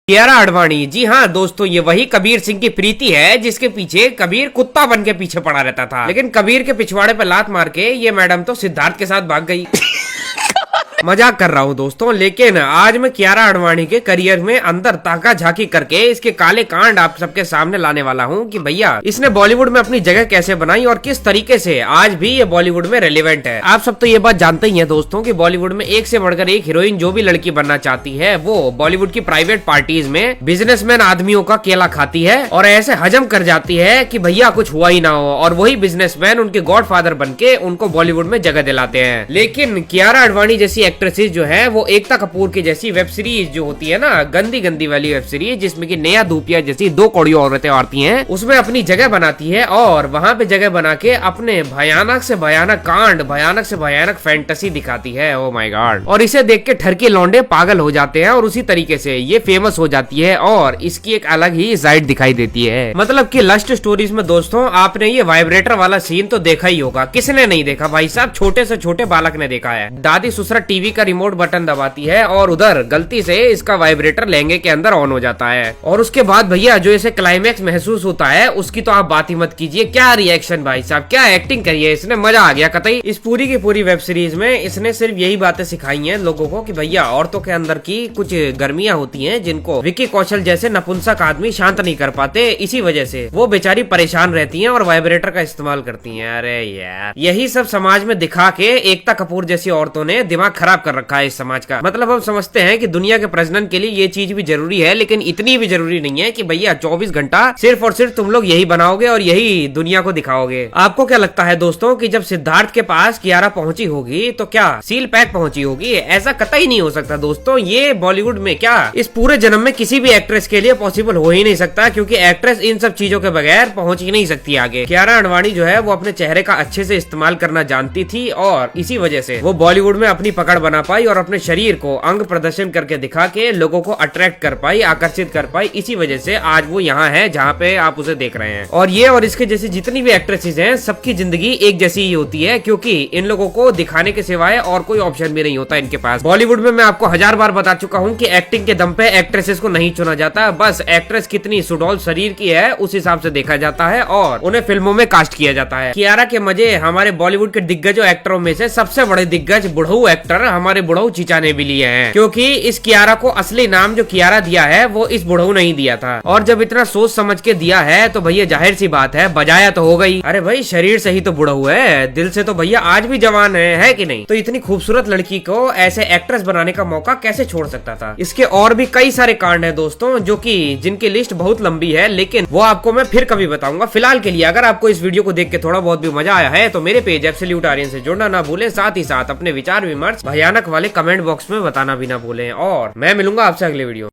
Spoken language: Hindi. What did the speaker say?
कियारा आडवाणी। जी हाँ दोस्तों, ये वही कबीर सिंह की प्रीति है जिसके पीछे कबीर कुत्ता बन के पीछे पड़ा रहता था, लेकिन कबीर के पिछवाड़े पे लात मार के ये मैडम तो सिद्धार्थ के साथ भाग गई। मजाक कर रहा हूँ दोस्तों, लेकिन आज मैं कियारा आडवाणी के करियर में अंदर ताका झाकी करके इसके काले कांड आप सबके सामने लाने वाला हूँ कि भैया इसने बॉलीवुड में अपनी जगह कैसे बनाई और किस तरीके से आज भी ये बॉलीवुड में रेलेवेंट है। आप सब तो ये बात जानते ही हैं दोस्तों कि बॉलीवुड में एक से बढ़कर एक हीरोइन जो भी लड़की बनना चाहती है वो बॉलीवुड की प्राइवेट पार्टीज में बिजनेसमैन आदमियों का केला खाती है और ऐसे हजम कर जाती है कि भैया कुछ हुआ ही ना हो, और वही बिजनेसमैन उनके गॉडफादर बन के उनको बॉलीवुड में जगह दिलाते हैं। लेकिन कियारा आडवाणी जैसी एक्ट्रेसेस जो है वो एकता कपूर की जैसी वेब सीरीज जो होती है ना, गंदी गंदी वाली वेब सीरीज जिसमें कि नेहा धूपिया जैसी दो कौड़ी औरतें आती हैं, उसमें अपनी जगह बनाती है और वहाँ पे जगह बना के अपने भयानक से भयानक कांड, भयानक से भयानक फैंटेसी दिखाती है। Oh my God. और इसे देख के ठरके लौंडे पागल हो जाते हैं और उसी तरीके से ये फेमस हो जाती है और इसकी एक अलग ही साइड दिखाई देती है। मतलब कि लस्ट स्टोरीज में दोस्तों आपने ये वाइब्रेटर वाला सीन तो देखा ही होगा, किसने नहीं देखा भाई साहब, छोटे से छोटे बालक ने देखा है। दादी ससुरा टीवी का रिमोट बटन दबाती है और उधर गलती से इसका वाइब्रेटर लहंगे के अंदर ऑन हो जाता है और उसके बाद भैया जो इसे क्लाइमैक्स महसूस होता है उसकी तो आप बात ही मत कीजिए। क्या रिएक्शन भाई साहब, क्या एक्टिंग करी है इसने, मजा आ गया कतई। इस पूरी की पूरी वेब सीरीज में इसने सिर्फ यही बातें सिखाई हैं लोगों को कि भैया औरतों के अंदर की कुछ गर्मियां होती हैं जिनको विक्की कौशल जैसे नपुंसक आदमी शांत नहीं कर पाते, इसी वजह से वो बेचारी परेशान रहती हैं और वाइब्रेटर का इस्तेमाल करती हैं। अरे यार, यही सब समाज में दिखा के एकता कपूर जैसी औरतों ने दिमाग खराब कर रखा है इस समाज का। मतलब हम समझते हैं कि दुनिया के प्रजनन के लिए ये चीज भी जरूरी है, लेकिन इतनी भी जरूरी नहीं है कि भैया 24 घंटा सिर्फ और सिर्फ तुम लोग यही बनाओगे और यही दुनिया को दिखाओगे। आपको क्या लगता है दोस्तों कि जब सिद्धार्थ के पास कियारा पहुंची होगी तो क्या सील पैक पहुंची होगी? ऐसा कतई नहीं हो सकता दोस्तों। ये बॉलीवुड में क्या इस पूरे जन्म में किसी भी एक्ट्रेस के लिए पॉसिबल हो ही नहीं सकता, क्योंकि एक्ट्रेस इन सब चीजों के बगैर पहुंच ही नहीं सकती आगे। कियारा आडवाणी जो है वो अपने चेहरे का अच्छे से इस्तेमाल करना जानती थी और इसी वजह से वो बॉलीवुड में अपनी पकड़ बना पाई और अपने शरीर को अंग प्रदर्शन करके दिखा के लोगों को अट्रैक्ट कर पाई, आकर्षित कर पाई। इसी वजह से आज वो यहाँ है जहाँ पे आप उसे देख रहे हैं। और ये और इसके जैसी जितनी भी एक्ट्रेसेस हैं सबकी जिंदगी एक जैसी ही होती है, क्योंकि इन लोगों को दिखाने के सिवाय और कोई ऑप्शन भी नहीं होता इनके पास। बॉलीवुड में मैं आपको 1000 बार बता चुका हूँ कि एक्टिंग के दम पे एक्ट्रेसेस को नहीं चुना जाता, बस एक्ट्रेस कितनी सुडौल शरीर की है उस हिसाब से देखा जाता है और उन्हें फिल्मों में कास्ट किया जाता है। कियारा के मजे हमारे बॉलीवुड के दिग्गजों एक्टरों में से सबसे बड़े दिग्गज बुढ़ऊ एक्टर हमारे बुढ़ऊ चीचा ने भी लिए हैं, क्योंकि इस कियारा को असली नाम जो कियारा दिया है वो इस बुढ़ऊ नहीं दिया था। और जब इतना सोच समझ के दिया है तो भैया जाहिर सी बात है बजाया तो हो गई। अरे भाई शरीर से ही तो बुढ़ऊ है, दिल से तो भैया आज भी जवान है कि नहीं? तो इतनी खूबसूरत लड़की को ऐसे एक्ट्रेस बनाने का मौका कैसे छोड़ सकता था? इसके और भी कई सारे कांड है दोस्तों जो कि जिनकी लिस्ट बहुत लंबी है, लेकिन वो आपको मैं फिर कभी बताऊंगा। फिलहाल के लिए अगर आपको इस वीडियो को देख के थोड़ा बहुत भी मजा आया है तो मेरे पेज एब्सोल्यूट आर्यन से जुड़ना ना भूलें, साथ ही साथ अपने विचार विमर्श भयानक वाले कमेंट बॉक्स में बताना भी ना भूलें। और मैं मिलूंगा आपसे अगले वीडियो।